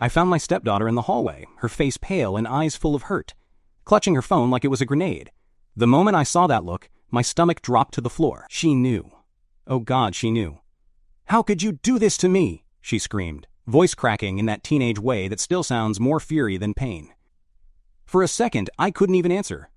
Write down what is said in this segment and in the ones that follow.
I found my stepdaughter in the hallway, her face pale and eyes full of hurt, clutching her phone like it was a grenade. The moment I saw that look, my stomach dropped to the floor. She knew. Oh God, she knew. "How could you do this to me?" she screamed, voice cracking in that teenage way that still sounds more fury than pain. For a second, I couldn't even answer.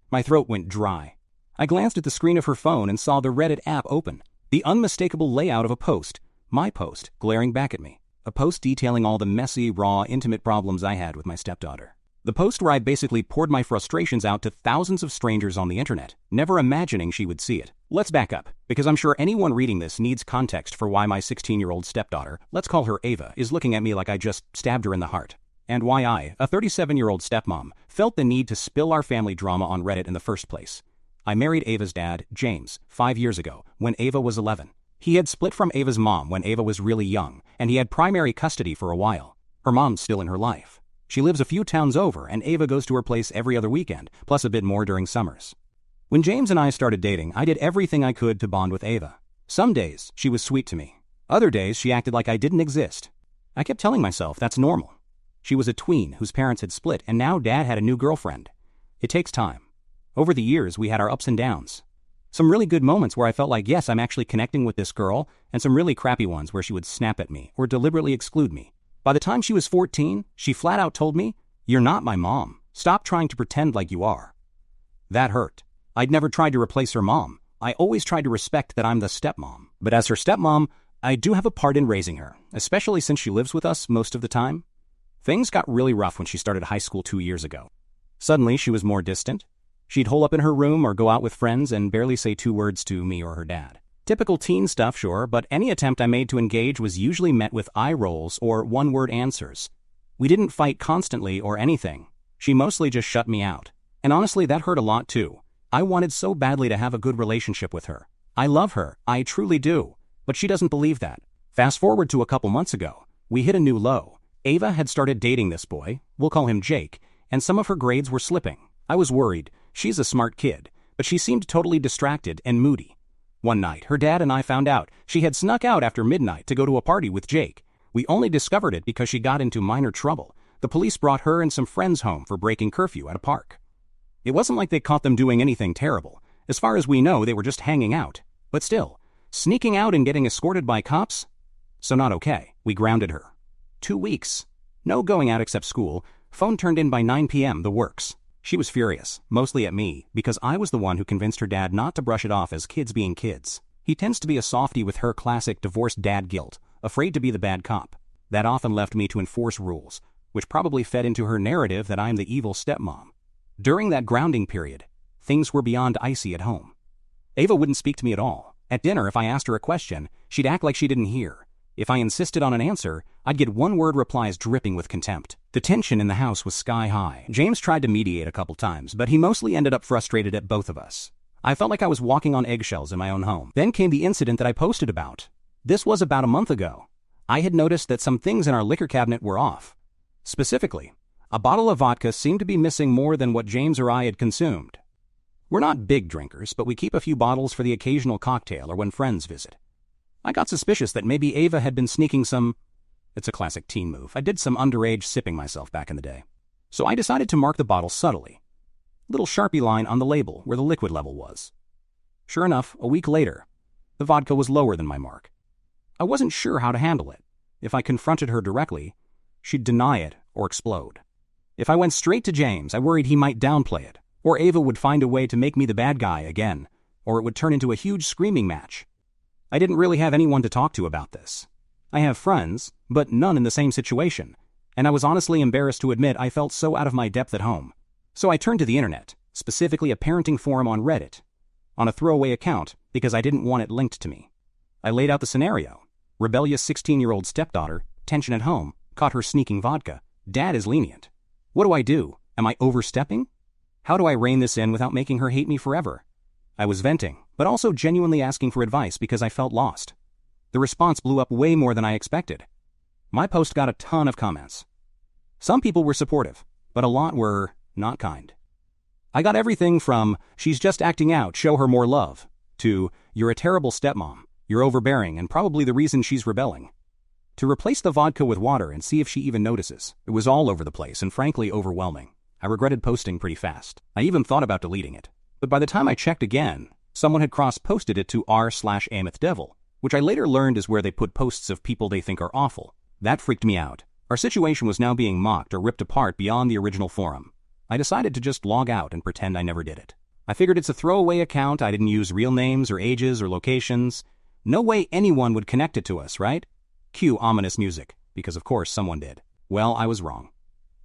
My throat went dry. I glanced at the screen of her phone and saw the Reddit app open, the unmistakable layout of a post, my post, glaring back at me. A post detailing all the messy, raw, intimate problems I had with my stepdaughter. The post where I basically poured my frustrations out to thousands of strangers on the internet, never imagining she would see it. Let's back up, because I'm sure anyone reading this needs context for why my 16-year-old stepdaughter, let's call her Ava, is looking at me like I just stabbed her in the heart. And why I, a 37-year-old stepmom, felt the need to spill our family drama on Reddit in the first place. I married Ava's dad, James, 5 years ago, when Ava was 11. He had split from Ava's mom when Ava was really young, and he had primary custody for a while. Her mom's still in her life. She lives a few towns over, and Ava goes to her place every other weekend, plus a bit more during summers. When James and I started dating, I did everything I could to bond with Ava. Some days, she was sweet to me. Other days, she acted like I didn't exist. I kept telling myself that's normal. She was a tween whose parents had split, and now Dad had a new girlfriend. It takes time. Over the years, we had our ups and downs. Some really good moments where I felt like, yes, I'm actually connecting with this girl, and some really crappy ones where she would snap at me or deliberately exclude me. By the time she was 14, she flat out told me, "You're not my mom. Stop trying to pretend like you are." That hurt. I'd never tried to replace her mom. I always tried to respect that I'm the stepmom. But as her stepmom, I do have a part in raising her, especially since she lives with us most of the time. Things got really rough when she started high school 2 years ago. Suddenly, she was more distant. She'd hole up in her room or go out with friends and barely say 2 words to me or her dad. Typical teen stuff, sure, but any attempt I made to engage was usually met with eye rolls or one-word answers. We didn't fight constantly or anything. She mostly just shut me out. And honestly, that hurt a lot too. I wanted so badly to have a good relationship with her. I love her, I truly do. But she doesn't believe that. Fast forward to a couple months ago. We hit a new low. Ava had started dating this boy, we'll call him Jake, and some of her grades were slipping. I was worried. She's a smart kid, but she seemed totally distracted and moody. One night, her dad and I found out she had snuck out after midnight to go to a party with Jake. We only discovered it because she got into minor trouble. The police brought her and some friends home for breaking curfew at a park. It wasn't like they caught them doing anything terrible. As far as we know, they were just hanging out. But still, sneaking out and getting escorted by cops? So not okay. We grounded her. 2 weeks. No going out except school. Phone turned in by 9 p.m., the works. She was furious, mostly at me, because I was the one who convinced her dad not to brush it off as kids being kids. He tends to be a softie with her classic divorced dad guilt, afraid to be the bad cop. That often left me to enforce rules, which probably fed into her narrative that I'm the evil stepmom. During that grounding period, things were beyond icy at home. Ava wouldn't speak to me at all. At dinner, if I asked her a question, she'd act like she didn't hear. If I insisted on an answer, I'd get one-word replies dripping with contempt. The tension in the house was sky high. James tried to mediate a couple times, but he mostly ended up frustrated at both of us. I felt like I was walking on eggshells in my own home. Then came the incident that I posted about. This was about a month ago. I had noticed that some things in our liquor cabinet were off. Specifically, a bottle of vodka seemed to be missing more than what James or I had consumed. We're not big drinkers, but we keep a few bottles for the occasional cocktail or when friends visit. I got suspicious that maybe Ava had been sneaking some... It's a classic teen move. I did some underage sipping myself back in the day. So I decided to mark the bottle subtly. Little Sharpie line on the label where the liquid level was. Sure enough, a week later, the vodka was lower than my mark. I wasn't sure how to handle it. If I confronted her directly, she'd deny it or explode. If I went straight to James, I worried he might downplay it, or Ava would find a way to make me the bad guy again, or it would turn into a huge screaming match. I didn't really have anyone to talk to about this. I have friends, but none in the same situation, and I was honestly embarrassed to admit I felt so out of my depth at home. So I turned to the internet, specifically a parenting forum on Reddit, on a throwaway account because I didn't want it linked to me. I laid out the scenario. Rebellious 16-year-old stepdaughter, tension at home, caught her sneaking vodka. Dad is lenient. What do? Am I overstepping? How do I rein this in without making her hate me forever? I was venting, but also genuinely asking for advice because I felt lost. The response blew up way more than I expected. My post got a ton of comments. Some people were supportive, but a lot were not kind. I got everything from, "She's just acting out, show her more love," to, "You're a terrible stepmom, you're overbearing and probably the reason she's rebelling." To replace the vodka with water and see if she even notices. It was all over the place and frankly overwhelming. I regretted posting pretty fast. I even thought about deleting it. But by the time I checked again, someone had cross-posted it to r/AmethDevil, which I later learned is where they put posts of people they think are awful. That freaked me out. Our situation was now being mocked or ripped apart beyond the original forum. I decided to just log out and pretend I never did it. I figured it's a throwaway account, I didn't use real names or ages or locations. No way anyone would connect it to us, right? Cue ominous music, because of course someone did. Well, I was wrong.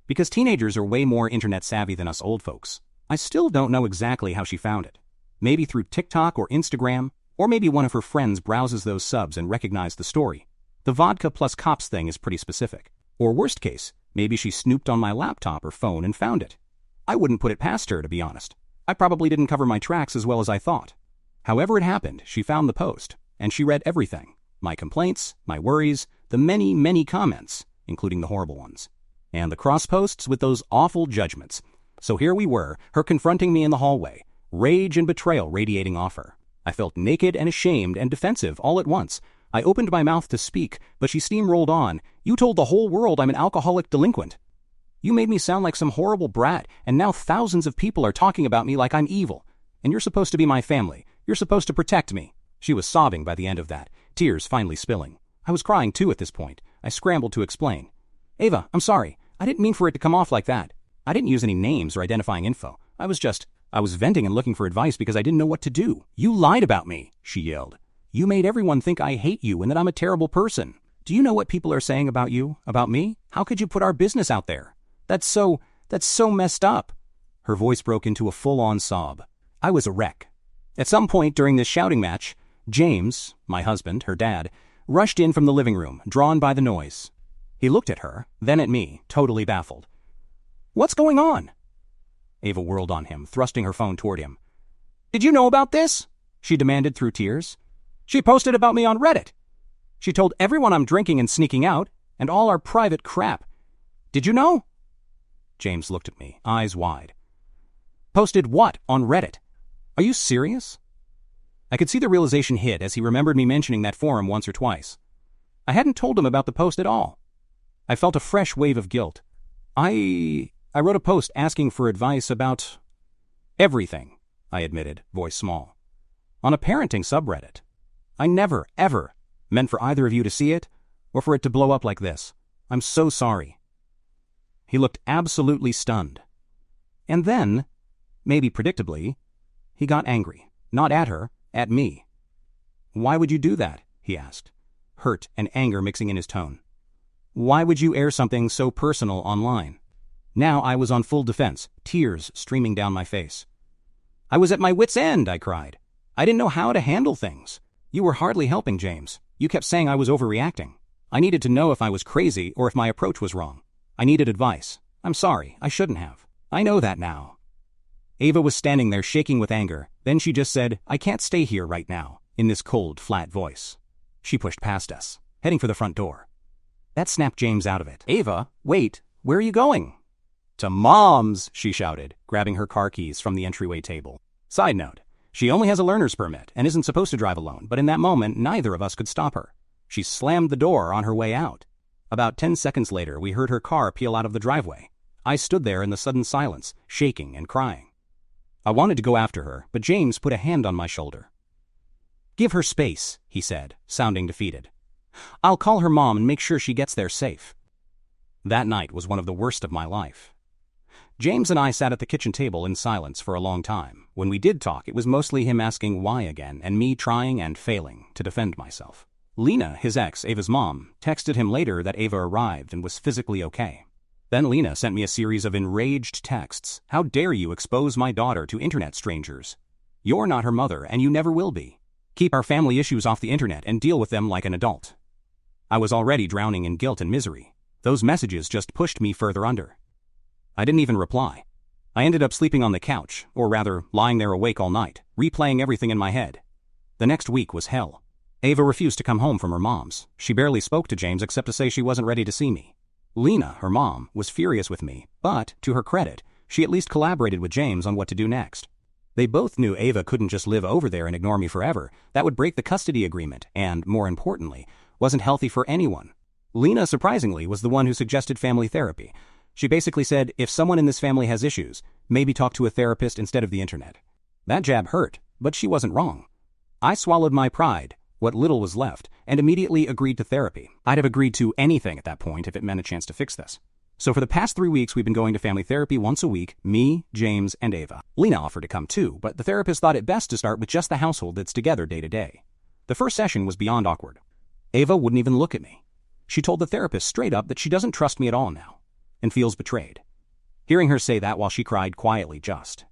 Because teenagers are way more internet savvy than us old folks. I still don't know exactly how she found it. Maybe through TikTok or Instagram, or maybe one of her friends browses those subs and recognized the story. The vodka plus cops thing is pretty specific. Or worst case, maybe she snooped on my laptop or phone and found it. I wouldn't put it past her, to be honest. I probably didn't cover my tracks as well as I thought. However it happened, she found the post, and she read everything. My complaints, my worries, the many, many comments, including the horrible ones. And the cross-posts with those awful judgments. So here we were, her confronting me in the hallway, rage and betrayal radiating off her. I felt naked and ashamed and defensive all at once. I opened my mouth to speak, but she steamrolled on. You told the whole world I'm an alcoholic delinquent. You made me sound like some horrible brat, and now thousands of people are talking about me like I'm evil. And you're supposed to be my family. You're supposed to protect me. She was sobbing by the end of that, tears finally spilling. I was crying too at this point. I scrambled to explain. Ava, I'm sorry. I didn't mean for it to come off like that. I didn't use any names or identifying info. I was venting and looking for advice because I didn't know what to do. You lied about me, she yelled. You made everyone think I hate you and that I'm a terrible person. Do you know what people are saying about you, about me? How could you put our business out there? That's so messed up. Her voice broke into a full-on sob. I was a wreck. At some point during this shouting match, James, my husband, her dad, rushed in from the living room, drawn by the noise. He looked at her, then at me, totally baffled. What's going on? Ava whirled on him, thrusting her phone toward him. Did you know about this? She demanded through tears. She posted about me on Reddit. She told everyone I'm drinking and sneaking out, and all our private crap. Did you know? James looked at me, eyes wide. Posted what on Reddit? Are you serious? I could see the realization hit as he remembered me mentioning that forum once or twice. I hadn't told him about the post at all. I felt a fresh wave of guilt. I wrote a post asking for advice about everything, I admitted, voice small. On a parenting subreddit. I never, ever meant for either of you to see it or for it to blow up like this. I'm so sorry. He looked absolutely stunned. And then, maybe predictably, he got angry. Not at her, at me. Why would you do that? He asked, hurt and anger mixing in his tone. Why would you air something so personal online? Now I was on full defense, tears streaming down my face. I was at my wit's end, I cried. I didn't know how to handle things. You were hardly helping, James. You kept saying I was overreacting. I needed to know if I was crazy or if my approach was wrong. I needed advice. I'm sorry, I shouldn't have. I know that now. Ava was standing there shaking with anger. Then she just said, I can't stay here right now, in this cold, flat voice. She pushed past us, heading for the front door. That snapped James out of it. Ava, wait, where are you going? To Mom's, she shouted, grabbing her car keys from the entryway table. Side note, she only has a learner's permit and isn't supposed to drive alone, but in that moment, neither of us could stop her. She slammed the door on her way out. About 10 seconds later, we heard her car peel out of the driveway. I stood there in the sudden silence, shaking and crying. I wanted to go after her, but James put a hand on my shoulder. Give her space, he said, sounding defeated. I'll call her mom and make sure she gets there safe. That night was one of the worst of my life. James and I sat at the kitchen table in silence for a long time. When we did talk, it was mostly him asking why again, and me trying and failing to defend myself. Lena, his ex, Ava's mom, texted him later that Ava arrived and was physically okay. Then Lena sent me a series of enraged texts. How dare you expose my daughter to internet strangers? You're not her mother, and you never will be. Keep our family issues off the internet and deal with them like an adult. I was already drowning in guilt and misery. Those messages just pushed me further under. I didn't even reply. I ended up sleeping on the couch, or rather, lying there awake all night, replaying everything in my head. The next week was hell. Ava refused to come home from her mom's. She barely spoke to James except to say she wasn't ready to see me. Lena, her mom, was furious with me, but, to her credit, she at least collaborated with James on what to do next. They both knew Ava couldn't just live over there and ignore me forever. That would break the custody agreement and, more importantly, wasn't healthy for anyone. Lena, surprisingly, was the one who suggested family therapy. She basically said, if someone in this family has issues, maybe talk to a therapist instead of the internet. That jab hurt, but she wasn't wrong. I swallowed my pride, what little was left, and immediately agreed to therapy. I'd have agreed to anything at that point if it meant a chance to fix this. So for the past 3 weeks, we've been going to family therapy once a week, me, James, and Ava. Lena offered to come too, but the therapist thought it best to start with just the household that's together day to day. The first session was beyond awkward. Ava wouldn't even look at me. She told the therapist straight up that she doesn't trust me at all now, and feels betrayed. Hearing her say that while she cried quietly just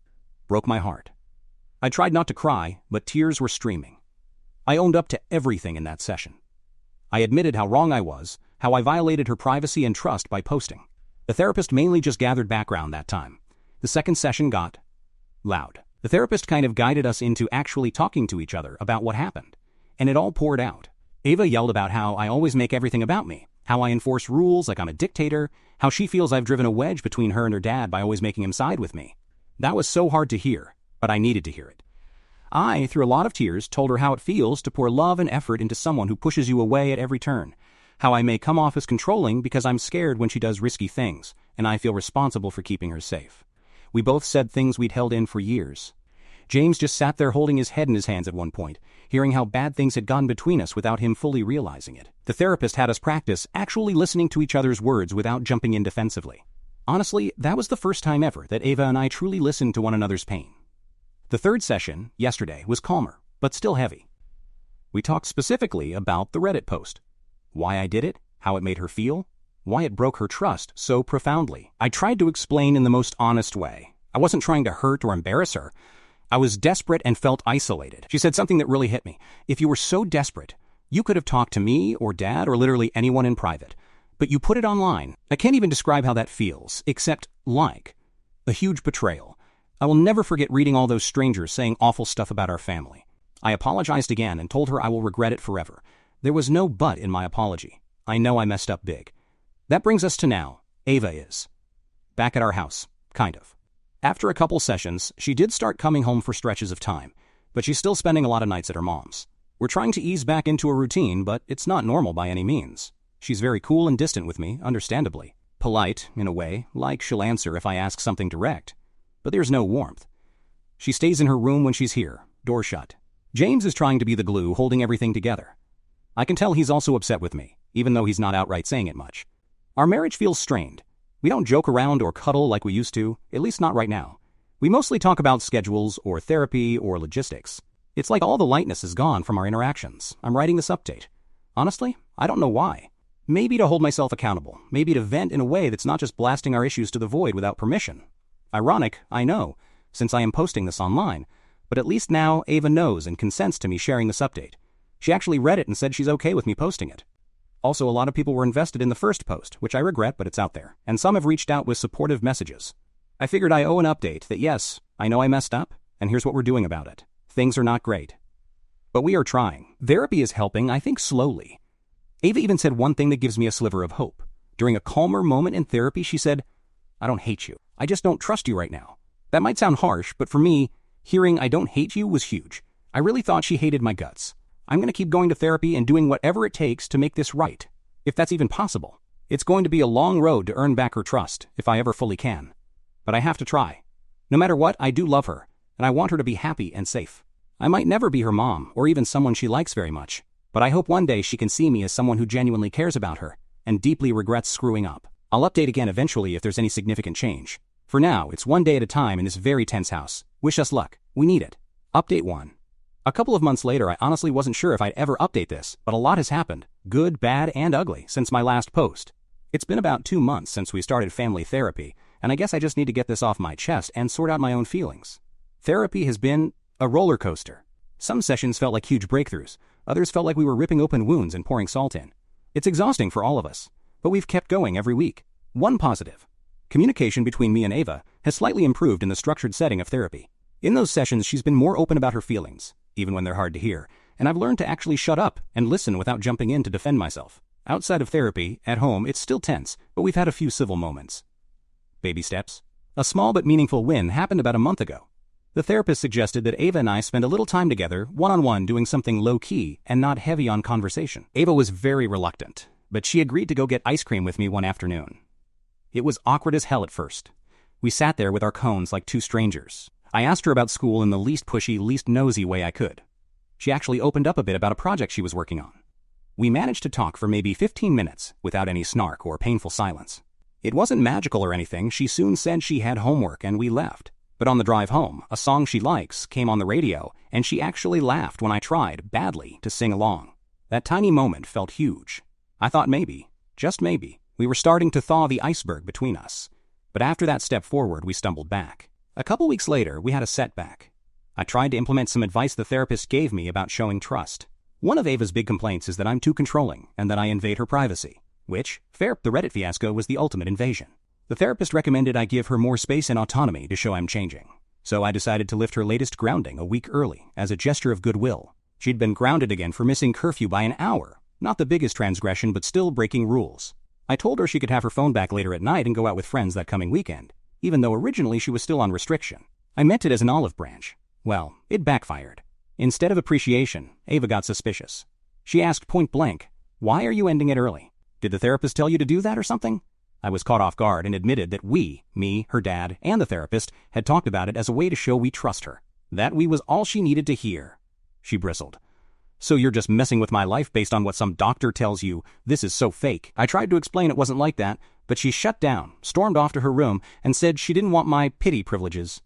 broke my heart. I tried not to cry, but tears were streaming. I owned up to everything in that session. I admitted how wrong I was, how I violated her privacy and trust by posting. The therapist mainly just gathered background that time. The second session got loud. The therapist kind of guided us into actually talking to each other about what happened, and it all poured out. Ava yelled about how I always make everything about me, how I enforce rules like I'm a dictator, how she feels I've driven a wedge between her and her dad by always making him side with me. That was so hard to hear, but I needed to hear it. I, through a lot of tears, told her how it feels to pour love and effort into someone who pushes you away at every turn, how I may come off as controlling because I'm scared when she does risky things, and I feel responsible for keeping her safe. We both said things we'd held in for years. James just sat there holding his head in his hands at one point, hearing how bad things had gone between us without him fully realizing it. The therapist had us practice actually listening to each other's words without jumping in defensively. Honestly, that was the first time ever that Ava and I truly listened to one another's pain. The third session, yesterday, was calmer, but still heavy. We talked specifically about the Reddit post. Why I did it, how it made her feel, why it broke her trust so profoundly. I tried to explain in the most honest way. I wasn't trying to hurt or embarrass her. I was desperate and felt isolated. She said something that really hit me. If you were so desperate, you could have talked to me or Dad or literally anyone in private. But you put it online. I can't even describe how that feels, except like a huge betrayal. I will never forget reading all those strangers saying awful stuff about our family. I apologized again and told her I will regret it forever. There was no but in my apology. I know I messed up big. That brings us to now. Ava is back at our house, kind of. After a couple sessions, she did start coming home for stretches of time, but she's still spending a lot of nights at her mom's. We're trying to ease back into a routine, but it's not normal by any means. She's very cool and distant with me, understandably. Polite, in a way, like she'll answer if I ask something direct. But there's no warmth. She stays in her room when she's here, door shut. James is trying to be the glue holding everything together. I can tell he's also upset with me, even though he's not outright saying it much. Our marriage feels strained. We don't joke around or cuddle like we used to, at least not right now. We mostly talk about schedules or therapy or logistics. It's like all the lightness is gone from our interactions. I'm writing this update. Honestly, I don't know why. Maybe to hold myself accountable, maybe to vent in a way that's not just blasting our issues to the void without permission. Ironic, I know, since I am posting this online, but at least now Ava knows and consents to me sharing this update. She actually read it and said she's okay with me posting it. Also, a lot of people were invested in the first post, which I regret, but it's out there. And some have reached out with supportive messages. I figured I owe an update that yes, I know I messed up, and here's what we're doing about it. Things are not great. But we are trying. Therapy is helping, I think slowly. Ava even said one thing that gives me a sliver of hope. During a calmer moment in therapy, she said, I don't hate you. I just don't trust you right now. That might sound harsh, but for me, hearing I don't hate you was huge. I really thought she hated my guts. I'm going to keep going to therapy and doing whatever it takes to make this right, if that's even possible. It's going to be a long road to earn back her trust, if I ever fully can. But I have to try. No matter what, I do love her, and I want her to be happy and safe. I might never be her mom, or even someone she likes very much, but I hope one day she can see me as someone who genuinely cares about her, and deeply regrets screwing up. I'll update again eventually if there's any significant change. For now, it's one day at a time in this very tense house. Wish us luck. We need it. Update 1. A couple of months later, I honestly wasn't sure if I'd ever update this, but a lot has happened, good, bad, and ugly, since my last post. It's been about 2 months since we started family therapy, and I guess I just need to get this off my chest and sort out my own feelings. Therapy has been a roller coaster. Some sessions felt like huge breakthroughs, others felt like we were ripping open wounds and pouring salt in. It's exhausting for all of us, but we've kept going every week. One positive. Communication between me and Ava has slightly improved in the structured setting of therapy. In those sessions, she's been more open about her feelings, even when they're hard to hear, and I've learned to actually shut up and listen without jumping in to defend myself. Outside of therapy, at home, it's still tense, but we've had a few civil moments. Baby steps. A small but meaningful win happened about a month ago. The therapist suggested that Ava and I spend a little time together, one-on-one, doing something low-key and not heavy on conversation. Ava was very reluctant. but she agreed to go get ice cream with me one afternoon. It was awkward as hell at first. We sat there with our cones like two strangers. I asked her about school in the least pushy, least nosy way I could. She actually opened up a bit about a project she was working on. We managed to talk for maybe 15 minutes without any snark or painful silence. It wasn't magical or anything. She soon said she had homework and we left. But on the drive home, a song she likes came on the radio, and she actually laughed when I tried, badly, to sing along. That tiny moment felt huge. I thought maybe, just maybe, we were starting to thaw the iceberg between us. But after that step forward, we stumbled back. A couple weeks later, we had a setback. I tried to implement some advice the therapist gave me about showing trust. One of Ava's big complaints is that I'm too controlling and that I invade her privacy, which, fair, the Reddit fiasco was the ultimate invasion. The therapist recommended I give her more space and autonomy to show I'm changing. So I decided to lift her latest grounding a week early as a gesture of goodwill. She'd been grounded again for missing curfew by an hour. Not the biggest transgression, but still breaking rules. I told her she could have her phone back later at night and go out with friends that coming weekend, even though originally she was still on restriction. I meant it as an olive branch. Well, it backfired. Instead of appreciation, Ava got suspicious. She asked point blank, "Why are you ending it early? Did the therapist tell you to do that or something?" I was caught off guard and admitted that we, me, her dad, and the therapist, had talked about it as a way to show we trust her. That we was all she needed to hear. She bristled. "So you're just messing with my life based on what some doctor tells you? This is so fake." I tried to explain it wasn't like that, but she shut down, stormed off to her room, and said she didn't want my pity privileges.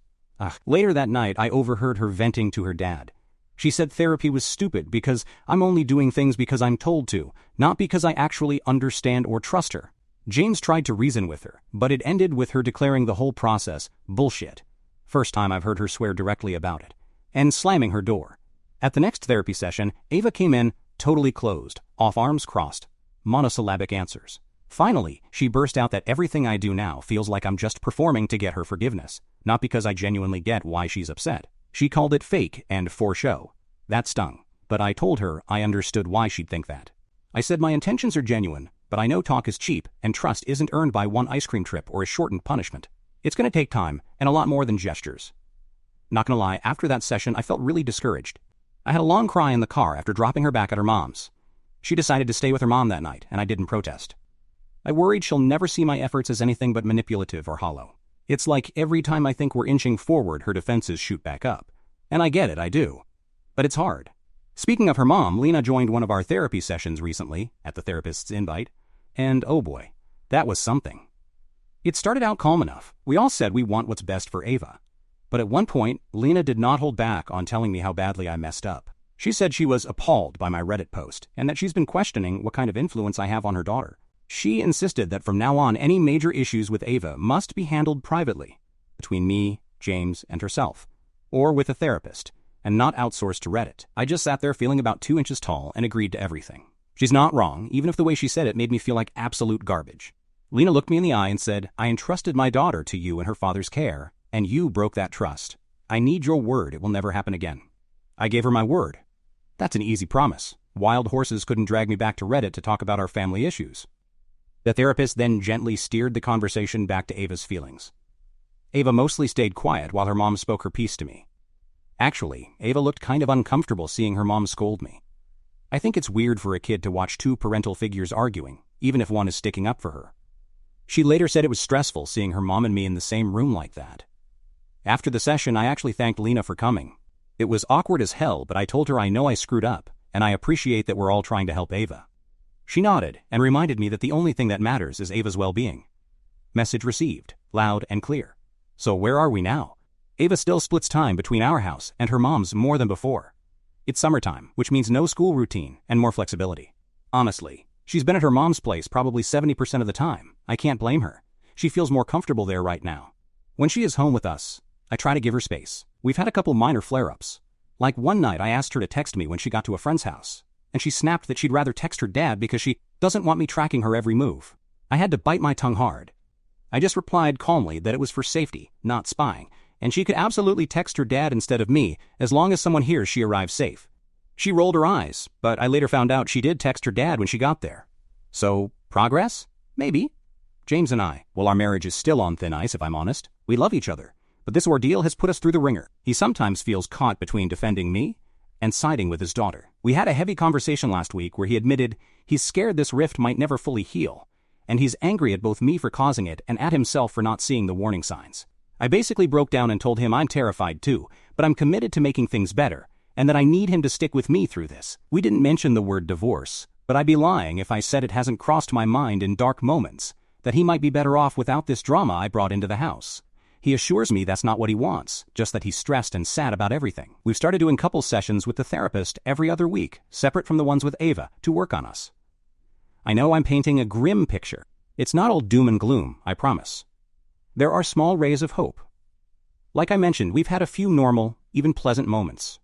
Later that night, I overheard her venting to her dad. She said therapy was stupid because I'm only doing things because I'm told to, not because I actually understand or trust her. James tried to reason with her, but it ended with her declaring the whole process bullshit. First time I've heard her swear directly about it. And slamming her door. At the next therapy session, Ava came in totally closed, off arms crossed, monosyllabic answers. Finally, she burst out that everything I do now feels like I'm just performing to get her forgiveness, not because I genuinely get why she's upset. She called it fake and for show. That stung, but I told her I understood why she'd think that. I said my intentions are genuine, but I know talk is cheap and trust isn't earned by one ice cream trip or a shortened punishment. It's going to take time and a lot more than gestures. Not gonna lie, after that session I felt really discouraged. I had a long cry in the car after dropping her back at her mom's. She decided to stay with her mom that night, and I didn't protest. I worried she'll never see my efforts as anything but manipulative or hollow. It's like every time I think we're inching forward, her defenses shoot back up. And I get it, I do. But it's hard. Speaking of her mom, Lena joined one of our therapy sessions recently, at the therapist's invite, and oh boy, that was something. It started out calm enough. We all said we want what's best for Ava. But at one point, Lena did not hold back on telling me how badly I messed up. She said she was appalled by my Reddit post, and that she's been questioning what kind of influence I have on her daughter. She insisted that from now on any major issues with Ava must be handled privately, between me, James, and herself, or with a therapist, and not outsourced to Reddit. I just sat there feeling about 2 inches tall and agreed to everything. She's not wrong, even if the way she said it made me feel like absolute garbage. Lena looked me in the eye and said, "I entrusted my daughter to you in her father's care, and you broke that trust. I need your word it will never happen again." I gave her my word. That's an easy promise. Wild horses couldn't drag me back to Reddit to talk about our family issues. The therapist then gently steered the conversation back to Ava's feelings. Ava mostly stayed quiet while her mom spoke her piece to me. Actually, Ava looked kind of uncomfortable seeing her mom scold me. I think it's weird for a kid to watch two parental figures arguing, even if one is sticking up for her. She later said it was stressful seeing her mom and me in the same room like that. After the session, I actually thanked Lena for coming. It was awkward as hell, but I told her I know I screwed up, and I appreciate that we're all trying to help Ava. She nodded and reminded me that the only thing that matters is Ava's well-being. Message received, loud and clear. So where are we now? Ava still splits time between our house and her mom's more than before. It's summertime, which means no school routine and more flexibility. Honestly, she's been at her mom's place probably 70% of the time. I can't blame her. She feels more comfortable there right now. When she is home with us, I try to give her space. We've had a couple minor flare-ups. Like one night I asked her to text me when she got to a friend's house, and she snapped that she'd rather text her dad because she doesn't want me tracking her every move. I had to bite my tongue hard. I just replied calmly that it was for safety, not spying, and she could absolutely text her dad instead of me as long as someone hears she arrived safe. She rolled her eyes, but I later found out she did text her dad when she got there. So, progress? Maybe. James and I, well, our marriage is still on thin ice if I'm honest. We love each other, but this ordeal has put us through the ringer. He sometimes feels caught between defending me and siding with his daughter. We had a heavy conversation last week where he admitted he's scared this rift might never fully heal, and he's angry at both me for causing it and at himself for not seeing the warning signs. I basically broke down and told him I'm terrified too, but I'm committed to making things better, and that I need him to stick with me through this. We didn't mention the word divorce, but I'd be lying if I said it hasn't crossed my mind in dark moments that he might be better off without this drama I brought into the house. He assures me that's not what he wants, just that he's stressed and sad about everything. We've started doing couple sessions with the therapist every other week, separate from the ones with Ava, to work on us. I know I'm painting a grim picture. It's not all doom and gloom, I promise. There are small rays of hope. Like I mentioned, we've had a few normal, even pleasant moments.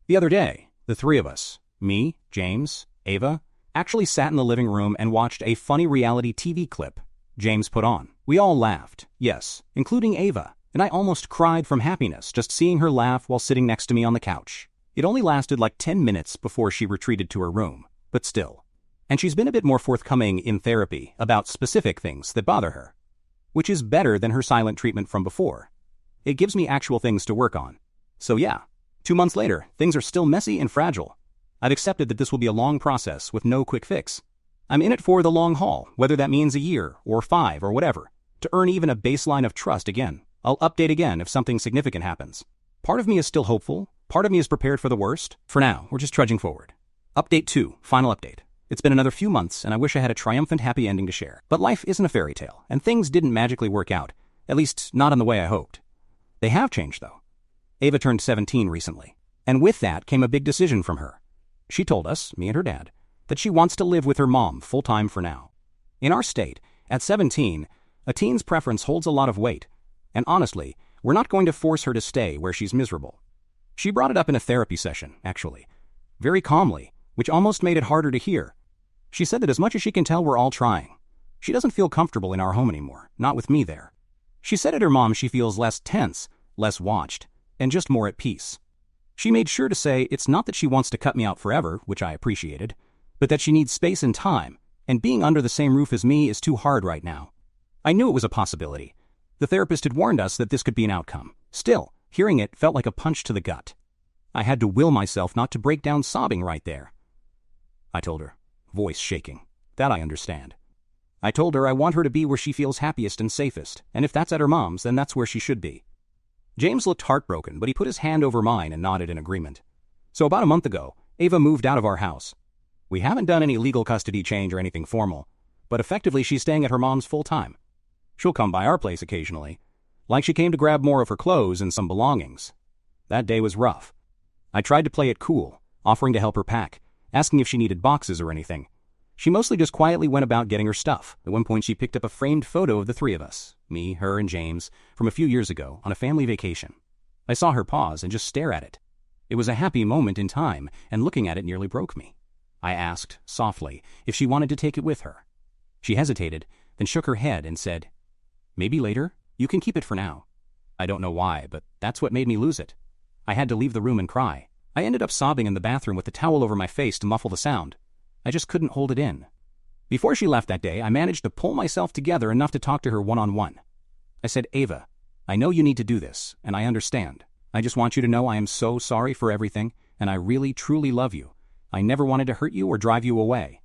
The other day, the three of us, me, James, Ava, actually sat in the living room and watched a funny reality TV clip James put on. We all laughed, yes, including Ava, and I almost cried from happiness just seeing her laugh while sitting next to me on the couch. It only lasted like 10 minutes before she retreated to her room, but still. And she's been a bit more forthcoming in therapy about specific things that bother her, which is better than her silent treatment from before. It gives me actual things to work on. So yeah, 2 months later, things are still messy and fragile. I've accepted that this will be a long process with no quick fix. I'm in it for the long haul, whether that means a year or 5 or whatever, to earn even a baseline of trust again. I'll update again if something significant happens. Part of me is still hopeful, part of me is prepared for the worst. For now, we're just trudging forward. Update 2, final update. It's been another few months and I wish I had a triumphant happy ending to share. But life isn't a fairy tale, and things didn't magically work out, at least not in the way I hoped. They have changed though. Ava turned 17 recently, and with that came a big decision from her. She told us, me and her dad, that she wants to live with her mom full-time for now. In our state, at 17, a teen's preference holds a lot of weight, and honestly, we're not going to force her to stay where she's miserable. She brought it up in a therapy session, actually, very calmly, which almost made it harder to hear. She said that as much as she can tell, we're all trying. She doesn't feel comfortable in our home anymore, not with me there. She said at her mom she feels less tense, less watched, and just more at peace. She made sure to say it's not that she wants to cut me out forever, which I appreciated, but that she needs space and time, and being under the same roof as me is too hard right now. I knew it was a possibility. The therapist had warned us that this could be an outcome. Still, hearing it felt like a punch to the gut. I had to will myself not to break down sobbing right there. I told her, voice shaking, that I understand. I told her I want her to be where she feels happiest and safest, and if that's at her mom's, then that's where she should be. James looked heartbroken, but he put his hand over mine and nodded in agreement. So about a month ago, Ava moved out of our house. We haven't done any legal custody change or anything formal, but effectively she's staying at her mom's full-time. She'll come by our place occasionally, like she came to grab more of her clothes and some belongings. That day was rough. I tried to play it cool, offering to help her pack, asking if she needed boxes or anything. She mostly just quietly went about getting her stuff. At one point she picked up a framed photo of the three of us, me, her, and James, from a few years ago on a family vacation. I saw her pause and just stare at it. It was a happy moment in time, and looking at it nearly broke me. I asked, softly, if she wanted to take it with her. She hesitated, then shook her head and said, "Maybe later. You can keep it for now." I don't know why, but that's what made me lose it. I had to leave the room and cry. I ended up sobbing in the bathroom with the towel over my face to muffle the sound. I just couldn't hold it in. Before she left that day, I managed to pull myself together enough to talk to her one-on-one. I said, "Ava, I know you need to do this, and I understand. I just want you to know I am so sorry for everything, and I really, truly love you. I never wanted to hurt you or drive you away."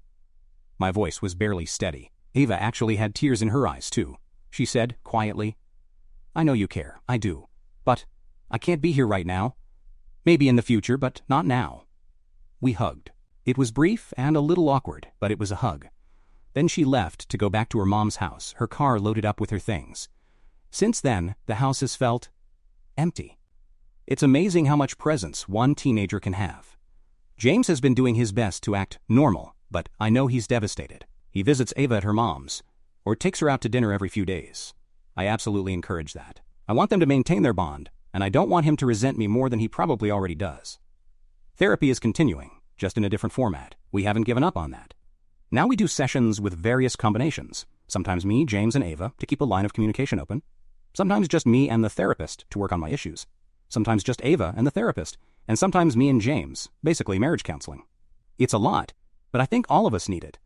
My voice was barely steady. Ava actually had tears in her eyes, too. She said, quietly, "I know you care, I do. But I can't be here right now. Maybe in the future, but not now." We hugged. It was brief and a little awkward, but it was a hug. Then she left to go back to her mom's house, her car loaded up with her things. Since then, the house has felt empty. It's amazing how much presence one teenager can have. James has been doing his best to act normal, but I know he's devastated. He visits Ava at her mom's, or takes her out to dinner every few days. I absolutely encourage that. I want them to maintain their bond, and I don't want him to resent me more than he probably already does. Therapy is continuing, just in a different format. We haven't given up on that. Now we do sessions with various combinations. Sometimes me, James, and Ava to keep a line of communication open. Sometimes just me and the therapist to work on my issues. Sometimes just Ava and the therapist. And sometimes me and James, basically marriage counseling. It's a lot, but I think all of us need it.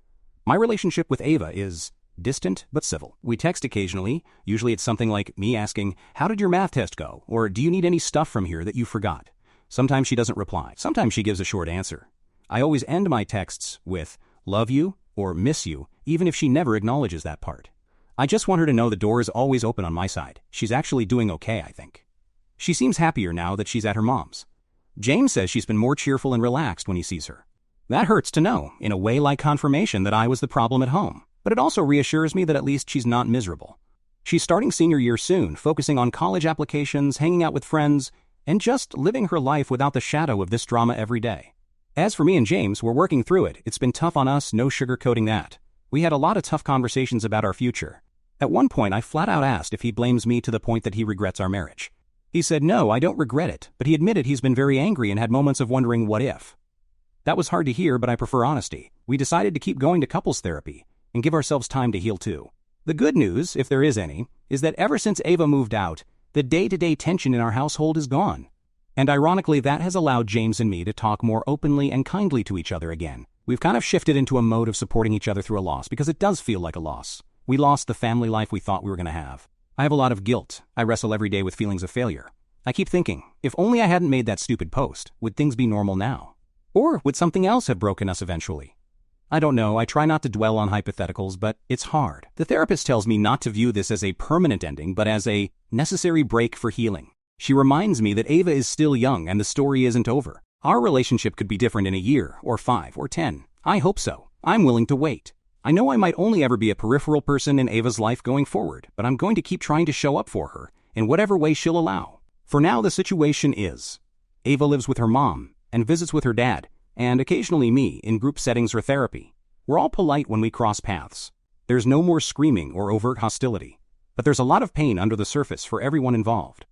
My relationship with Ava is distant but civil. We text occasionally. Usually it's something like me asking, "How did your math test go?" Or "Do you need any stuff from here that you forgot?" Sometimes she doesn't reply. Sometimes she gives a short answer. I always end my texts with, love you or miss you, even if she never acknowledges that part. I just want her to know the door is always open on my side. She's actually doing okay, I think. She seems happier now that she's at her mom's. James says she's been more cheerful and relaxed when he sees her. That hurts to know, in a way like confirmation that I was the problem at home. But it also reassures me that at least she's not miserable. She's starting senior year soon, focusing on college applications, hanging out with friends, and just living her life without the shadow of this drama every day. As for me and James, we're working through it. It's been tough on us, no sugarcoating that. We had a lot of tough conversations about our future. At one point, I flat out asked if he blames me to the point that he regrets our marriage. He said, no, I don't regret it, but he admitted he's been very angry and had moments of wondering what if. That was hard to hear, but I prefer honesty. We decided to keep going to couples therapy and give ourselves time to heal too. The good news, if there is any, is that ever since Ava moved out, the day-to-day tension in our household is gone. And ironically, that has allowed James and me to talk more openly and kindly to each other again. We've kind of shifted into a mode of supporting each other through a loss because it does feel like a loss. We lost the family life we thought we were going to have. I have a lot of guilt. I wrestle every day with feelings of failure. I keep thinking, if only I hadn't made that stupid post, would things be normal now? Or would something else have broken us eventually? I don't know, I try not to dwell on hypotheticals, but it's hard. The therapist tells me not to view this as a permanent ending, but as a necessary break for healing. She reminds me that Ava is still young and the story isn't over. Our relationship could be different in a year, or 5, or 10. I hope so. I'm willing to wait. I know I might only ever be a peripheral person in Ava's life going forward, but I'm going to keep trying to show up for her in whatever way she'll allow. For now, the situation is, Ava lives with her mom and visits with her dad, and occasionally me in group settings or therapy. We're all polite when we cross paths. There's no more screaming or overt hostility, but there's a lot of pain under the surface for everyone involved.